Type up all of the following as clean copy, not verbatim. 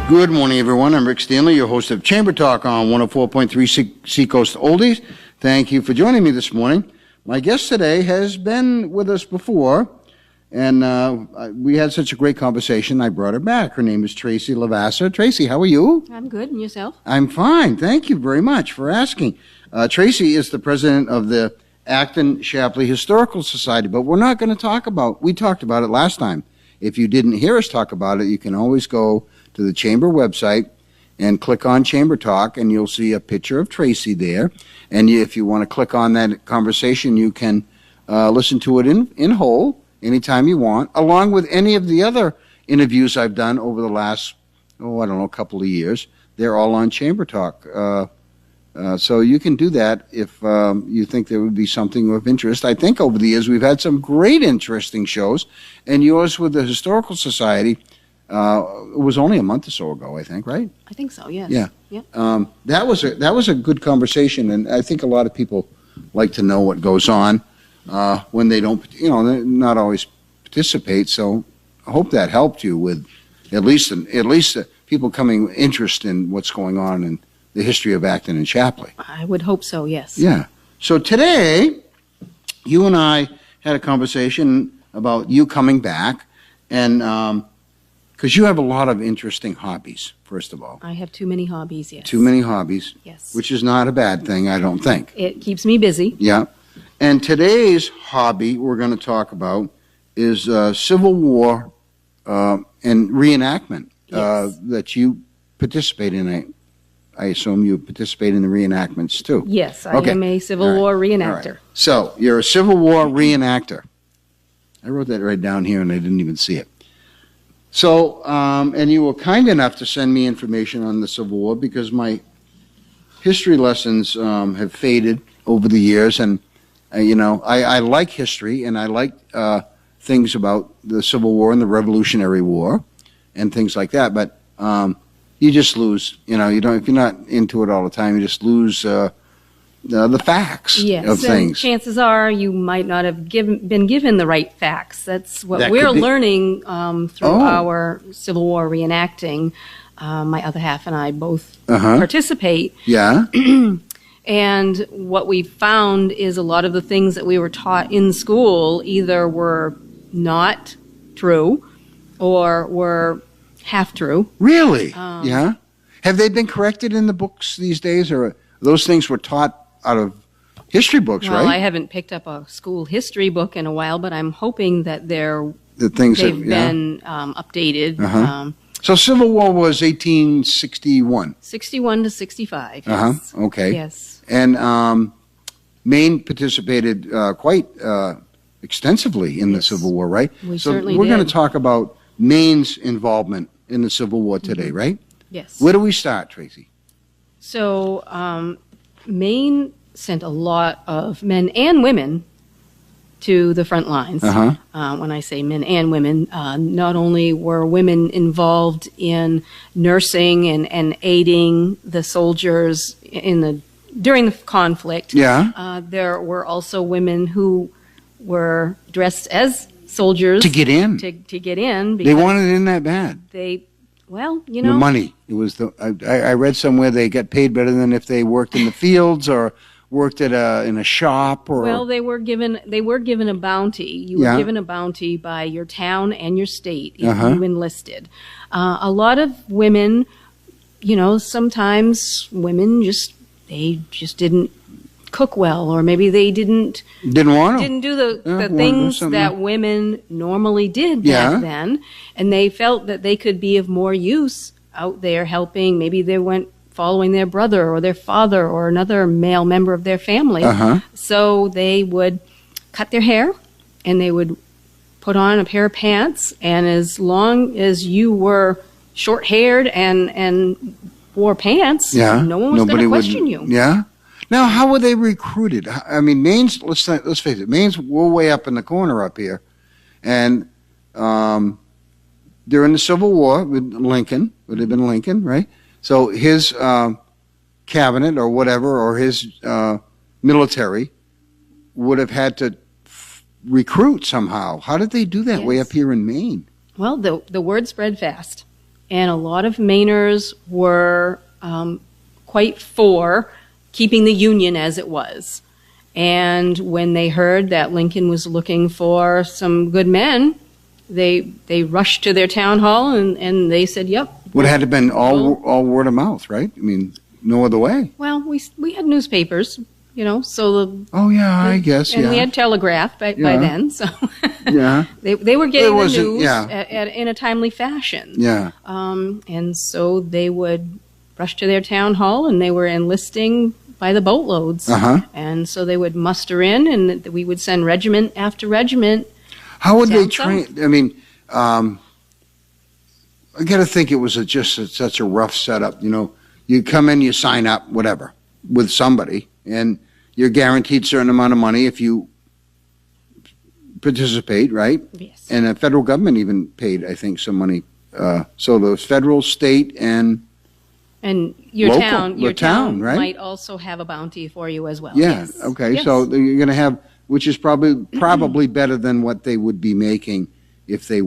Good morning, everyone. I'm Rick Stanley, your host of Chamber Talk on 104.3 Seacoast Oldies. Thank you for joining me this morning. My guest today has been with us before, and we had such a great conversation, I brought her back. Her name is Tracy Lavassa. Tracy, how are you? I'm good. And yourself? I'm fine. Thank you very much for asking. Tracy is the president of the Acton Shapley Historical Society, but we're not going to talk about, we talked about it last time. If you didn't hear us talk about it, you can always go to the Chamber website and click on Chamber Talk, and you'll see a picture of Tracy there. And if you want to click on that conversation, you can listen to it in whole anytime you want, along with any of the other interviews I've done over the last, couple of years. They're all on Chamber Talk. So you can do that if you think there would be something of interest. I think over the years we've had some great interesting shows, and yours with the Historical Society it was only a month or so ago, I think, right? I think so, yes. Yeah. Yeah. That was a good conversation, and I think a lot of people like to know what goes on when they don't, they not always participate. So I hope that helped you with at least people coming interest in what's going on in the history of Acton and Shapley. I would hope so, yes. Yeah. So today, you and I had a conversation about you coming back, and because you have a lot of interesting hobbies, first of all. I have too many hobbies, yes. Too many hobbies. Yes. Which is not a bad thing, I don't think. It keeps me busy. Yeah. And today's hobby we're going to talk about is Civil War and reenactment that you participate in. I assume you participate in the reenactments too. Yes, I am a Civil War reenactor. Right. So you're a Civil War reenactor. I wrote that right down here and I didn't even see it. So, and you were kind enough to send me information on the Civil War because my history lessons have faded over the years, and I like history and I like things about the Civil War and the Revolutionary War and things like that. But you just lose, if you're not into it all the time, you just lose the facts of things. And chances are you might not have been given the right facts. That's what we're learning through our Civil War reenacting. My other half and I both participate. Yeah. And what we found is a lot of the things that we were taught in school either were not true or were half true. Really? Yeah. Have they been corrected in the books these days, or those things were taught out of history books, right? Well, I haven't picked up a school history book in a while, but I'm hoping that they've been updated. So Civil War was 1861? 61 to 65, yes. Okay. Yes. And Maine participated quite extensively in the Civil War, right? We certainly did. We're going to talk about Maine's involvement in the Civil War today, right? Yes. Where do we start, Tracy? So Maine sent a lot of men and women to the front lines. When I say men and women, not only were women involved in nursing and aiding the soldiers during the conflict. Yeah. There were also women who were dressed as soldiers to get in. To get in. They wanted it in that bad. The money. It was I read somewhere they got paid better than if they worked in the fields or worked at in a shop or. Well, they were given a bounty. You were given a bounty by your town and your state if you enlisted. A lot of women, sometimes women just didn't cook well, or maybe they didn't do the things that women normally did back then, and they felt that they could be of more use out there helping. Maybe they went following their brother or their father or another male member of their family. So they would cut their hair and they would put on a pair of pants, and as long as you were short-haired and wore pants, no one was going to question you. Yeah. Now, how were they recruited? I mean, Maine's, let's face it, Maine's we're way up in the corner up here. And during the Civil War with Lincoln, would have been Lincoln, right? So his cabinet or whatever, or his military would have had to recruit somehow. How did they do that way up here in Maine? Well, the word spread fast. and a lot of Mainers were quite for keeping the Union as it was. And when they heard that Lincoln was looking for some good men, they rushed to their town hall and they said, "Yep." Would have had to been all word of mouth, right? I mean, no other way. Well, we had newspapers, you know, so I guess, and we had telegraph by then, so they were getting the news in a timely fashion. Yeah. And so they would rush to their town hall, and they were enlisting by the boatloads. And so they would muster in, and we would send regiment after regiment. How would they train? I mean, I got to think it was such a rough setup. You know, you come in, you sign up, whatever, with somebody, and you're guaranteed a certain amount of money if you participate, right? Yes. And the federal government even paid, I think, some money. So the federal, state, and your local, town right? might also have a bounty for you as well. Yeah. Yes. Okay. Yes. So you're going to have, which is probably better than what they would be making if they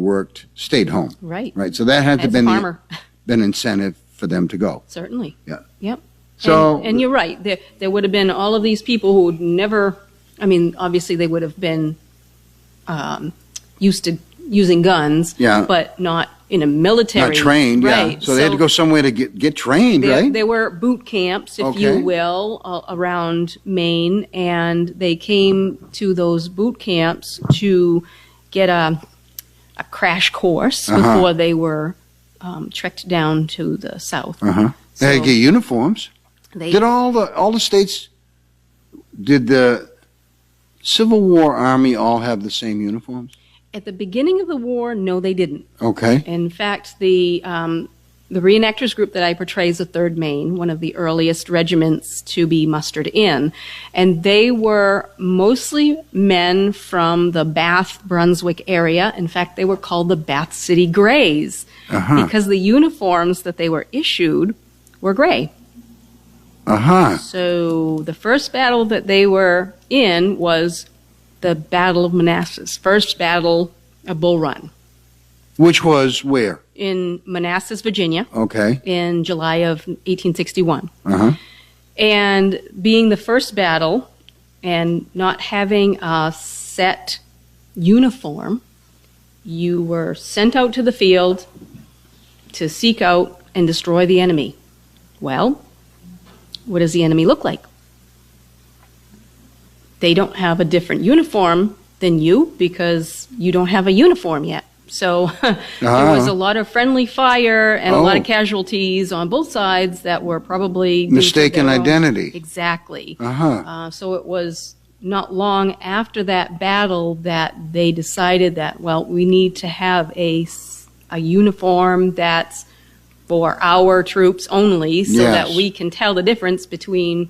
stayed home. Right. Right. So that had to been been incentive for them to go. Certainly. Yeah. Yep. So and you're right. There would have been all of these people who would never. I mean, obviously they would have been used to using guns. Yeah. But not in a military. Not trained. Right. Yeah. So they had to go somewhere to get trained, right? There were boot camps, if you will, around Maine, and they came to those boot camps to get a crash course before they were trekked down to the south. They had to get uniforms. Did all the states? Did the Civil War Army all have the same uniforms? At the beginning of the war, no, they didn't. Okay. In fact, the reenactors group that I portray is the 3rd Maine, one of the earliest regiments to be mustered in. And they were mostly men from the Bath, Brunswick area. In fact, they were called the Bath City Grays because the uniforms that they were issued were gray. So the first battle that they were in was the Battle of Manassas, first battle of Bull Run. Which was where? In Manassas, Virginia. Okay. In July of 1861. And being the first battle and not having a set uniform, you were sent out to the field to seek out and destroy the enemy. Well, what does the enemy look like? They don't have a different uniform than you because you don't have a uniform yet. So there was a lot of friendly fire and a lot of casualties on both sides that were probably mistaken identity. Exactly. So it was not long after that battle that they decided that, well, we need to have a uniform that's for our troops only so that we can tell the difference between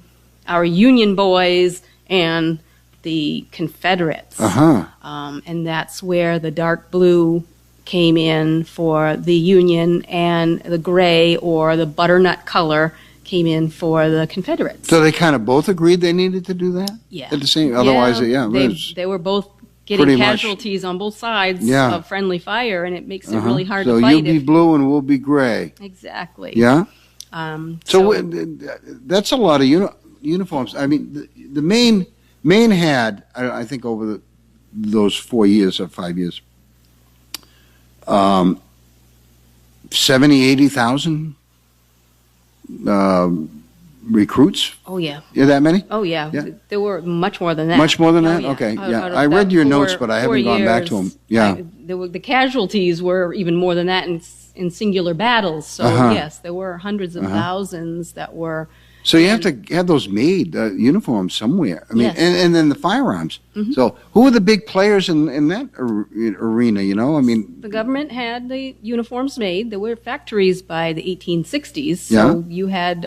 our Union boys and the Confederates. And that's where the dark blue came in for the Union and the gray or the butternut color came in for the Confederates. So they kind of both agreed they needed to do that? Yeah. At the same, otherwise, they were both getting casualties on both sides of friendly fire, and it makes it really hard to fight. So you be blue and we'll be gray. Exactly. Yeah? So that's a lot of uniforms. I mean, the Maine had, I think over those 4 years or 5 years, 70,000, 80,000 recruits. Oh, yeah. Yeah, that many? Oh, yeah. There were much more than that. Much more than that? Yeah. Okay, I read your notes, but I haven't gone back to them. Yeah. The casualties were even more than that in singular battles. So, yes, there were hundreds of thousands that were... So you have to have those made, uniforms somewhere. I mean, and then the firearms. So who are the big players in that arena, you know? I mean... The government had the uniforms made. There were factories by the 1860s. So you had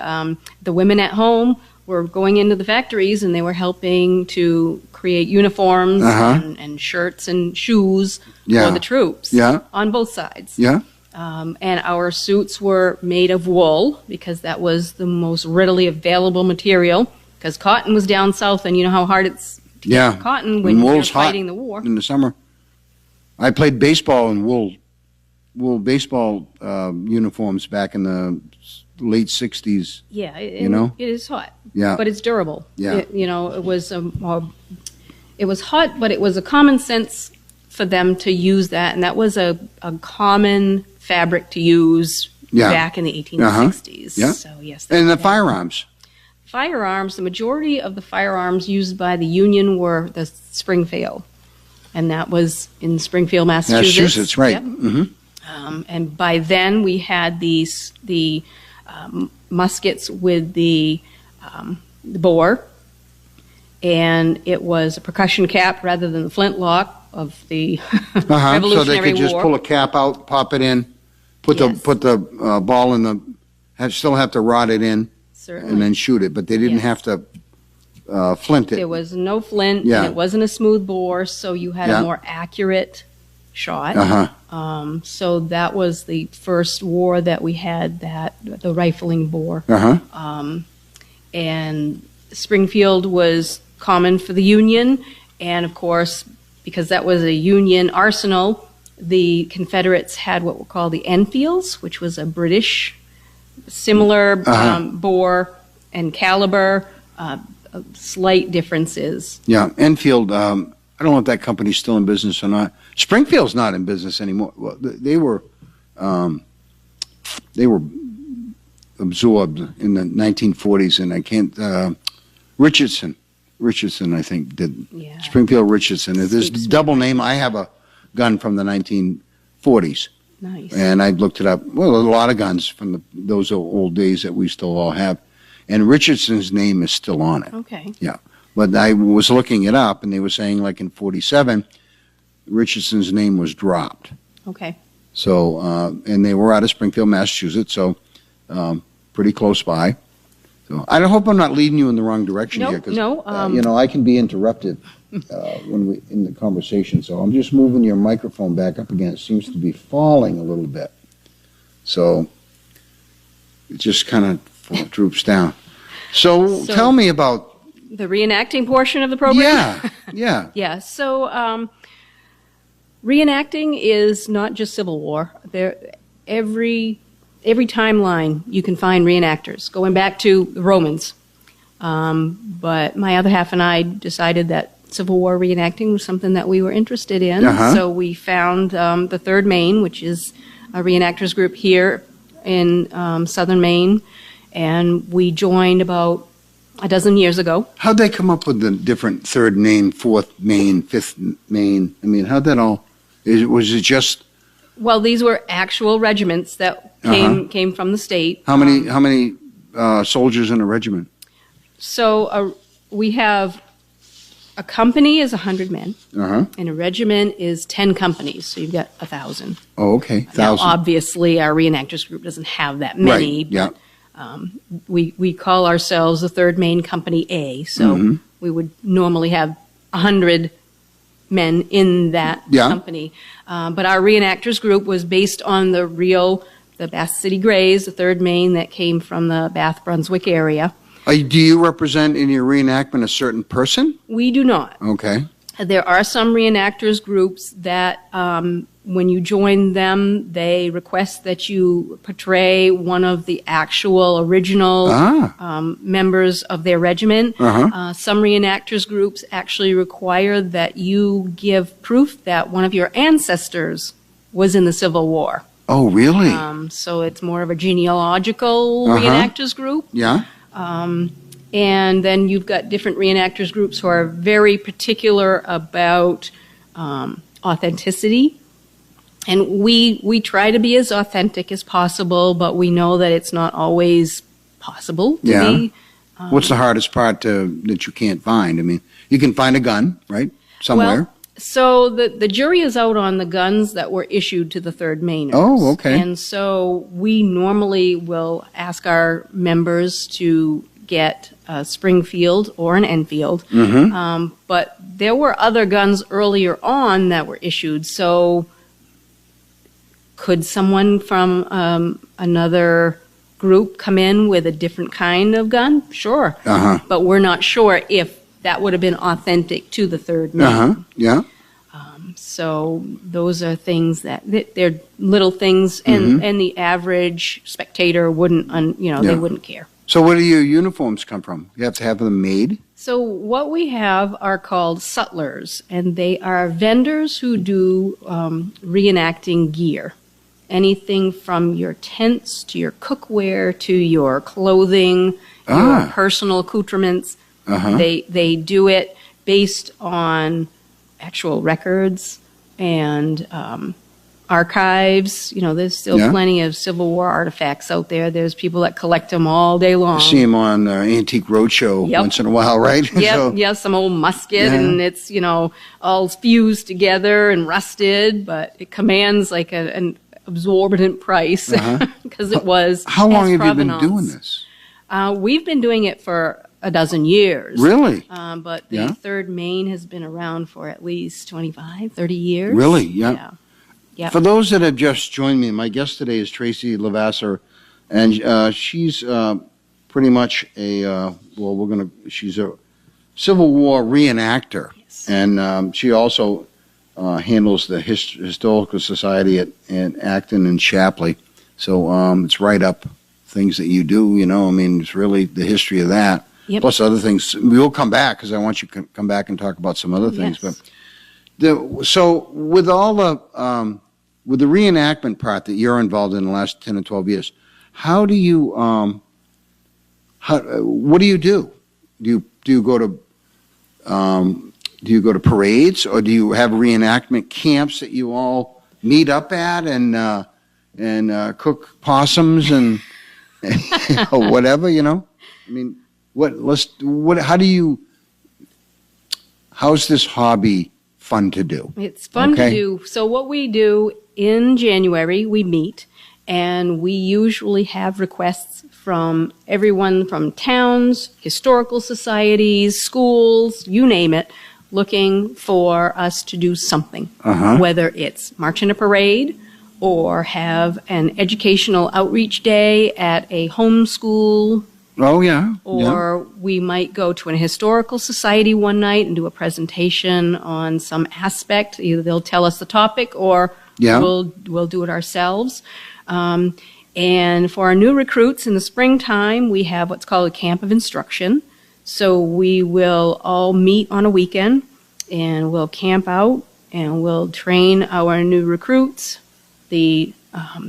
the women at home were going into the factories and they were helping to create uniforms and shirts and shoes for the troops on both sides. And our suits were made of wool because that was the most readily available material because cotton was down south and you know how hard it's to get cotton when you're fighting the war. In the summer. I played baseball in wool wool baseball uniforms back in the late 60s. Yeah, you know? It is hot. Yeah. But it's durable. Yeah. It was hot, but it was a common sense for them to use that, and that was a common fabric to use back in the 1860s. Yeah. So, yes. And the firearms. Firearms, the majority of the firearms used by the Union were the Springvale, and that was in Springfield, Massachusetts. Right. Yep. Mm-hmm. And by then we had the muskets with the bore, and it was a percussion cap rather than the flintlock of the Revolutionary So they could just War. pull a cap out, pop it in, put the ball in still have to rod it in, Certainly. and then shoot it. But they didn't have to flint it. There was no flint, Yeah. and it wasn't a smooth bore, so you had a more accurate shot. So that was the first war that we had, the rifling bore. And Springfield was common for the Union, and of course, because that was a Union arsenal, the Confederates had what were called the Enfields, which was a British similar bore and caliber, slight differences. Yeah, Enfield. I don't know if that company's still in business or not. Springfield's not in business anymore. Well, they were absorbed in the 1940s, and I can't. Richardson, I think, did. Yeah. Springfield Richardson. There's a double name. I have a gun from the 1940s. Nice. And I looked it up. Well, a lot of guns from those old days that we still all have. And Richardson's name is still on it. Okay. Yeah. But I was looking it up, and they were saying, like in 47, Richardson's name was dropped. Okay. So, and they were out of Springfield, Massachusetts, so pretty close by. So I hope I'm not leading you in the wrong direction here, because I can be interrupted in the conversation. So I'm just moving your microphone back up again. It seems to be falling a little bit. So it just kind of droops down. So tell me about the reenacting portion of the program. Yeah. Yeah. So reenacting is not just Civil War. Every timeline you can find reenactors, going back to the Romans. But my other half and I decided that Civil War reenacting was something that we were interested in. So we found the Third Maine, which is a reenactors group here in southern Maine, and we joined about a dozen years ago. How'd they come up with the different Third Maine, Fourth Maine, Fifth Maine? I mean, how'd that all? Was it just? Well, these were actual regiments that came from the state. How many soldiers in a regiment? So we have a company is 100 men, and a regiment is 10 companies. So you've got 1,000. Oh, okay, 1,000. Now, obviously, our reenactors group doesn't have that many. Right. Yeah. We call ourselves the Third Maine Company A. So we would normally have 100 men in that company. But our reenactors group was based on the Bath City Greys, the Third Maine that came from the Bath, Brunswick area. Do you represent in your reenactment a certain person? We do not. Okay. There are some reenactors groups that when you join them, they request that you portray one of the actual original members of their regiment. Some reenactors groups actually require that you give proof that one of your ancestors was in the Civil War. Oh, really? So it's more of a genealogical reenactors group. Yeah. And then you've got different reenactors groups who are very particular about authenticity. And we try to be as authentic as possible, but we know that it's not always possible to be. What's the hardest part that you can't find? I mean, you can find a gun, right, somewhere. Well, so the jury is out on the guns that were issued to the Third Mainers. Oh, okay. And so we normally will ask our members to get a Springfield or an Enfield. But there were other guns earlier on that were issued. So could someone from another group come in with a different kind of gun? Sure. But we're not sure if that would have been authentic to the Third Maine. So those are things that they're little things, and the average spectator wouldn't, they wouldn't care. So where do your uniforms come from? You have to have them made? So what we have are called sutlers, and they are vendors who do reenacting gear. Anything from your tents to your cookware to your clothing, your personal accoutrements. They do it based on actual records and archives. There's still plenty of Civil War artifacts out there. There's people that collect them all day long. You see them on Antique Roadshow once in a while, right? Yep, some old musket, and it's, all fused together and rusted, but it commands like an absorbent price because it was. How long have you been doing this? We've been doing it for a dozen years. Really? But the Third Maine has been around for at least 25, 30 years. Really? Yeah. Yeah. For those that have just joined me, my guest today is Tracy Levasseur, and she's pretty much she's a Civil War reenactor. Yes. And she also handles the Historical Society at Acton and Shapley. So it's right up things that you do, it's really the history of that. Yep. Plus other things. We will come back because I want you to come back and talk about some other things. Yes. But so with all the with the reenactment part that you're involved in the last 10 or 12 years, how do you what do you do? Do you go to parades, or do you have reenactment camps that you all meet up at and cook possums and or whatever, how's this hobby fun to do? It's fun to do. So what we do in January, we meet, and we usually have requests from everyone from towns, historical societies, schools, you name it, looking for us to do something, whether it's march in a parade or have an educational outreach day at a homeschool. Oh, yeah. Or we might go to an historical society one night and do a presentation on some aspect. Either they'll tell us the topic or we'll do it ourselves. And for our new recruits in the springtime, we have what's called a camp of instruction. So we will all meet on a weekend and we'll camp out and we'll train our new recruits, the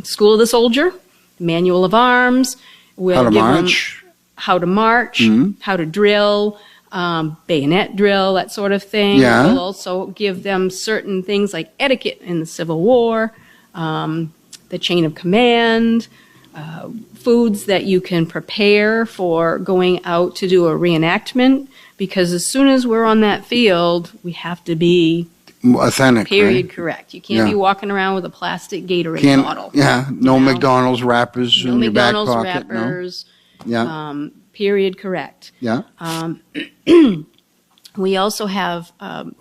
School of the Soldier, the Manual of Arms. We'll give them how to march, how to drill, bayonet drill, that sort of thing. Yeah. We'll also give them certain things like etiquette in the Civil War, the chain of command, foods that you can prepare for going out to do a reenactment, because as soon as we're on that field, we have to be authentic. Period, right? Correct. You can't be walking around with a plastic Gatorade bottle. Yeah, no McDonald's wrappers in your back pocket. No McDonald's wrappers. No. Yeah. Period, correct. Yeah. We also have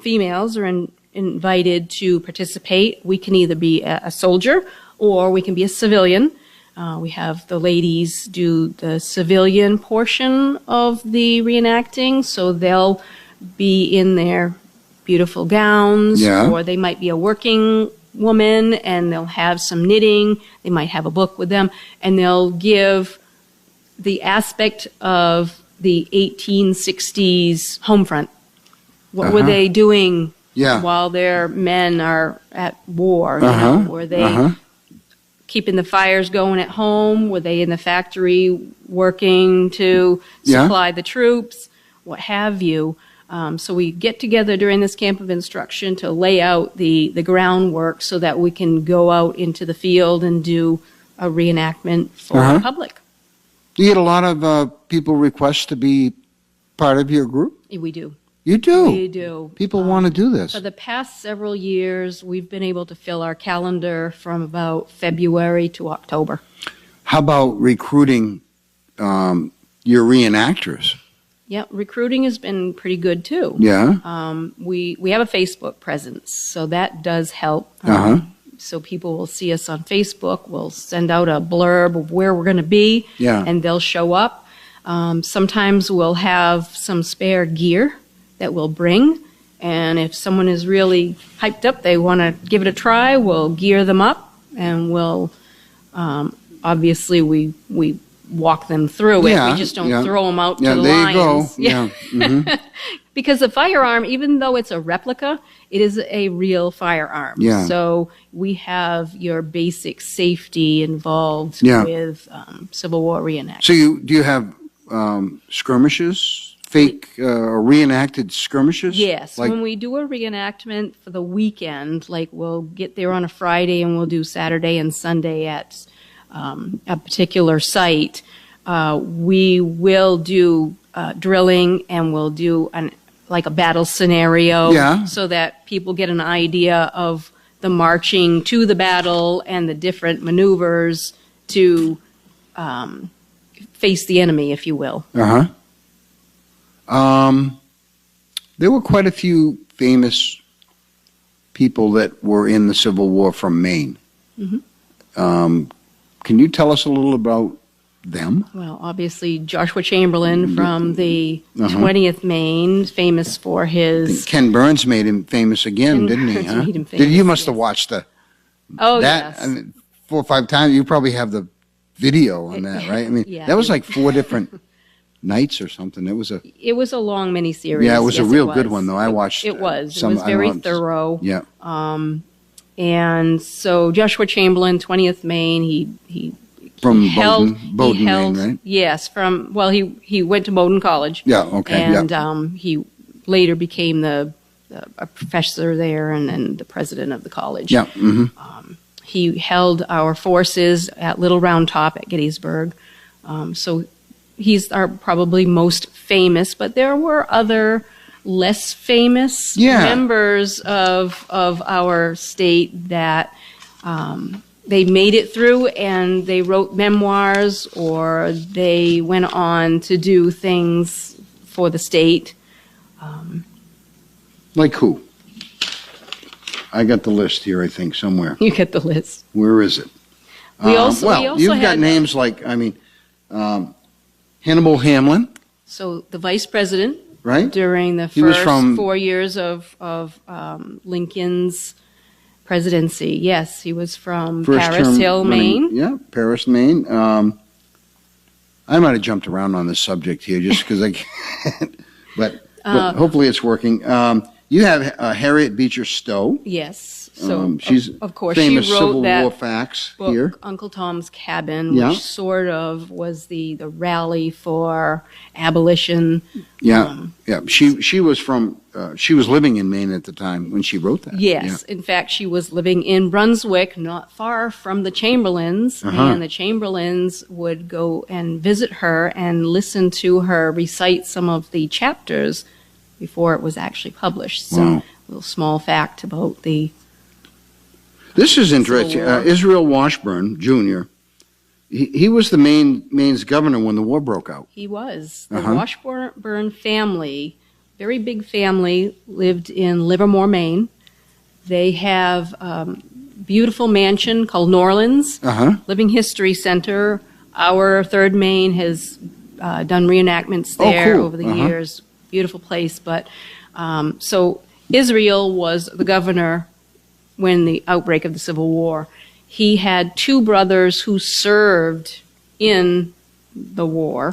females are invited to participate. We can either be a soldier or we can be a civilian. We have the ladies do the civilian portion of the reenacting, so they'll be in their beautiful gowns, or they might be a working woman and they'll have some knitting. They might have a book with them, and they'll give the aspect of the 1860s home front. What were they doing while their men are at war? Were they keeping the fires going at home? Were they in the factory working to supply the troops? What have you? So we get together during this camp of instruction to lay out the groundwork so that we can go out into the field and do a reenactment for the public. Do you get a lot of people request to be part of your group? We do. You do? We do. People want to do this. For the past several years, we've been able to fill our calendar from about February to October. How about recruiting your reenactors? Yeah, recruiting has been pretty good too. Yeah. We have a Facebook presence, so that does help. So people will see us on Facebook. We'll send out a blurb of where we're going to be, and they'll show up. Sometimes we'll have some spare gear that we'll bring, And if someone is really hyped up, they want to give it a try, we'll gear them up, and we'll, obviously, we walk them through it. We just don't throw them out to the lions. You go. Because the firearm, even though it's a replica, it is a real firearm. So we have your basic safety involved with Civil War reenactment. So do you have skirmishes, fake reenacted skirmishes? Yes. When we do a reenactment for the weekend, like we'll get there on a Friday and we'll do Saturday and Sunday at a particular site, we will do drilling, and we'll do like a battle scenario so that people get an idea of the marching to the battle and the different maneuvers to face the enemy, if you will. There were quite a few famous people that were in the Civil War from Maine. Can you tell us a little about them? Well, obviously, Joshua Chamberlain from the 20th Maine, famous for his... Ken Burns made him famous again, didn't he? Made him famous, you must have watched that yes. I mean, 4 or 5 times. You probably have the video on that, right? I mean, that was like 4 different nights or something. It was a long miniseries. Yeah, it was a real good one, though. I watched it. Was very thorough. Yeah. And so Joshua Chamberlain, 20th Maine, he from Bowdoin, Maine, right? Yes, he went to Bowdoin College. Yeah, okay. And he later became a professor there and the president of the college. Yeah. He held our forces at Little Round Top at Gettysburg. So he's our probably most famous, but there were other less famous members of our state that they made it through, and they wrote memoirs, or they went on to do things for the state. Like who? I got the list here, I think, somewhere. You get the list. Where is it? You've got names like, Hannibal Hamlin. So the vice president, right? During the first 4 years of Lincoln's presidency. Yes, he was from Paris Hill, Maine. Yeah, Paris, Maine. I might have jumped around on this subject here just because I can't, but hopefully it's working. You have Harriet Beecher Stowe. Yes. So she's of course famous she wrote Civil that War facts book, here. Uncle Tom's Cabin, which sort of was the rally for abolition. She was from she was living in Maine at the time when she wrote that. Yes, in fact, she was living in Brunswick, not far from the Chamberlains, and the Chamberlains would go and visit her and listen to her recite some of the chapters before it was actually published. So, a little small fact about the. This is interesting. Israel Washburn, Jr., he was the Maine's governor when the war broke out. He was. The Washburn family, very big family, lived in Livermore, Maine. They have a beautiful mansion called Norlands, Living History Center. Our 3rd Maine has done reenactments there over the years. Beautiful place. But so Israel was the governor when the outbreak of the Civil War. He had 2 brothers who served in the war.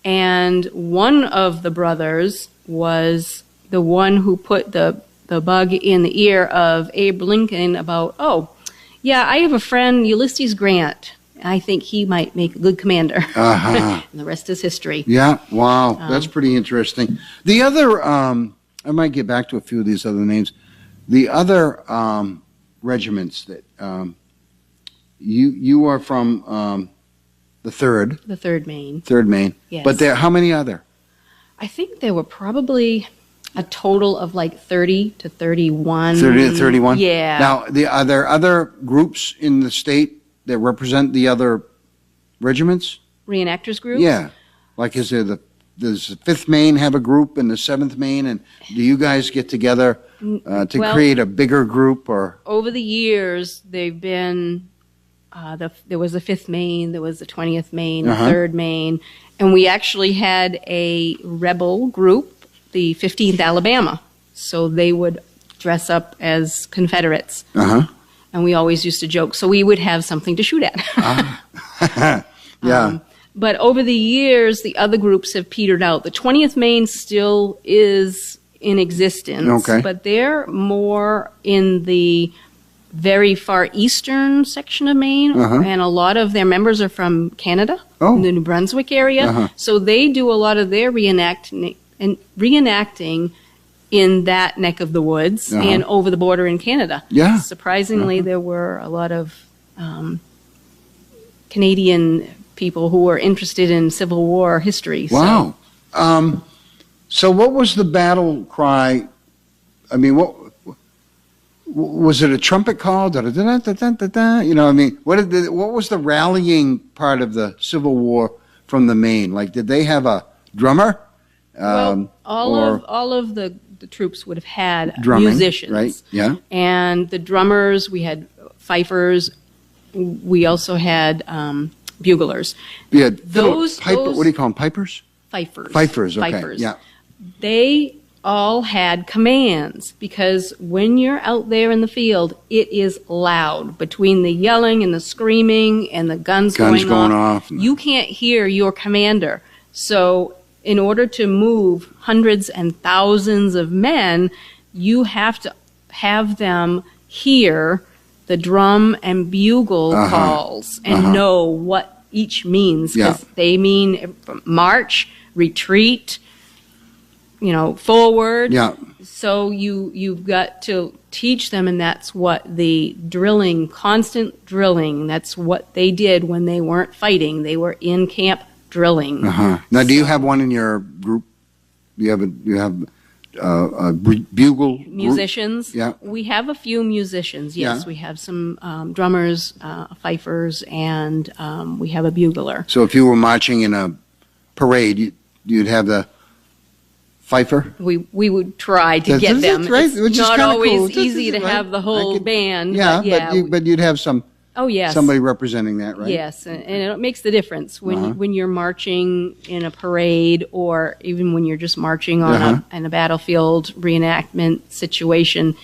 And one of the brothers was the one who put the bug in the ear of Abe Lincoln about, I have a friend, Ulysses Grant. I think he might make a good commander. And the rest is history. Yeah, wow. That's pretty interesting. The other, I might get back to a few of these other names. The other regiments that you are from the 3rd. The 3rd Maine. 3rd Maine. Yes. But how many other? I think there were probably a total of like 30 to 31. 30 to 31? Yeah. Now, are there other groups in the state that represent the other regiments? Reenactors groups? Yeah. Like, does the 5th Maine have a group and the 7th Maine? And do you guys get together to create a bigger group? Or over the years, they've been, there was the 5th Maine, there was the 20th Maine, the 3rd Maine, and we actually had a rebel group, the 15th Alabama. so they would dress up as Confederates. Uh-huh. And we always used to joke, so we would have something to shoot at. Yeah. But over the years, the other groups have petered out. The 20th Maine still is in existence, Okay. but they're more in the very far eastern section of Maine, and a lot of their members are from Canada, in the New Brunswick area. So they do a lot of their reenacting in that neck of the woods and over the border in Canada. Yeah. Surprisingly, there were a lot of Canadian people who were interested in Civil War history. Wow. So what was the battle cry? I mean, what was it? A trumpet call? Da-da-da-da-da-da-da? You know, I mean, what was the rallying part of the Civil War from the Maine? Like, did they have a drummer? Well, all of the troops would have had drumming, musicians, right? Yeah. And the drummers, we had fifers. We also had buglers. You had those, what do you call them? Pipers? Fifers. Fifers. Okay. Fifers. Yeah. They all had commands, because when you're out there in the field, it is loud between the yelling and the screaming and the guns going off. You can't hear your commander. So in order to move hundreds and thousands of men, you have to have them hear the drum and bugle calls and know what each means, because they mean march, retreat, forward. Yeah. So you've got to teach them, and that's what the drilling, constant drilling, that's what they did when they weren't fighting. They were in camp drilling. Now, do you have one in your group? Do you have a bugle musicians? Group? Yeah. We have a few musicians. Yes, we have some drummers, fifers, and we have a bugler. So if you were marching in a parade, you'd have the fifer? We would try to get them. Right? It's not always easy to have the whole band. Yeah, but you'd have some. Oh, yes. Somebody representing that, right? Yes, and it makes the difference when you're marching in a parade, or even when you're just marching on a battlefield reenactment situation.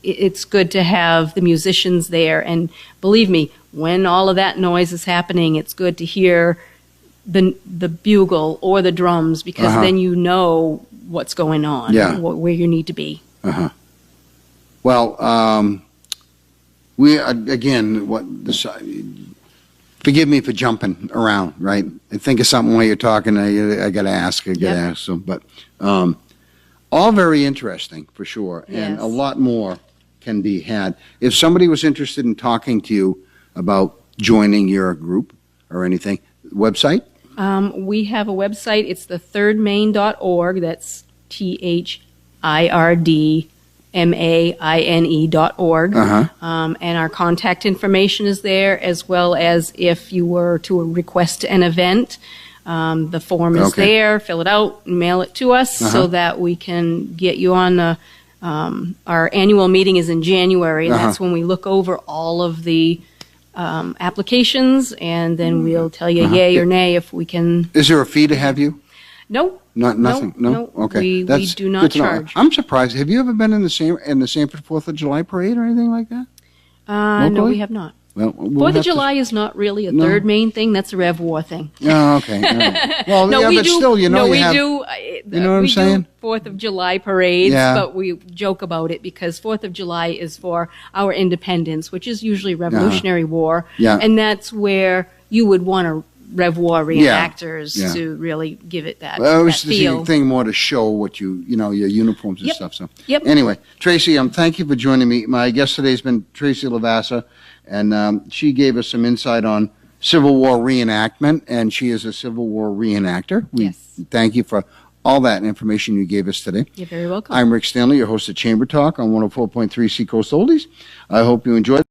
It's good to have the musicians there, and believe me, when all of that noise is happening, it's good to hear the bugle or the drums, because then you know what's going on, where you need to be. Well, we again, forgive me for jumping around, right? I think of something while you're talking. I got to ask. So, but all very interesting for sure, and a lot more can be had. If somebody was interested in talking to you about joining your group or anything, website? We have a website. It's the thirdmaine.org. That's thirdmaine.org. And our contact information is there, as well as if you were to request an event, the form is there. Fill it out and mail it to us so that we can get you on the. Our annual meeting is in January, and that's when we look over all of the applications, and then we'll tell you yay or nay if we can. Is there a fee to have you? No. Nothing. No. Okay. We do not charge. I'm surprised. Have you ever been in the Sanford 4th of July parade or anything like that? No, we have not. Well, 4th of July is not really a Third Maine thing. That's a Rev War thing. Oh, okay. Well, but still, we do. You know what I'm saying? 4th of July parades, Yeah. but we joke about it because 4th of July is for our independence, which is usually Revolutionary War, and that's where you would want to Rev War reenactors to really give it that, well, it was that feel. the thing more to show what your uniforms and stuff. So anyway, Tracy, thank you for joining me. My guest today has been Tracy Lavassa, and she gave us some insight on Civil War reenactment, and she is a Civil War reenactor. We thank you for all that information you gave us today. You're very welcome. I'm Rick Stanley, your host of Chamber Talk on 104.3 Seacoast Oldies. I hope you enjoyed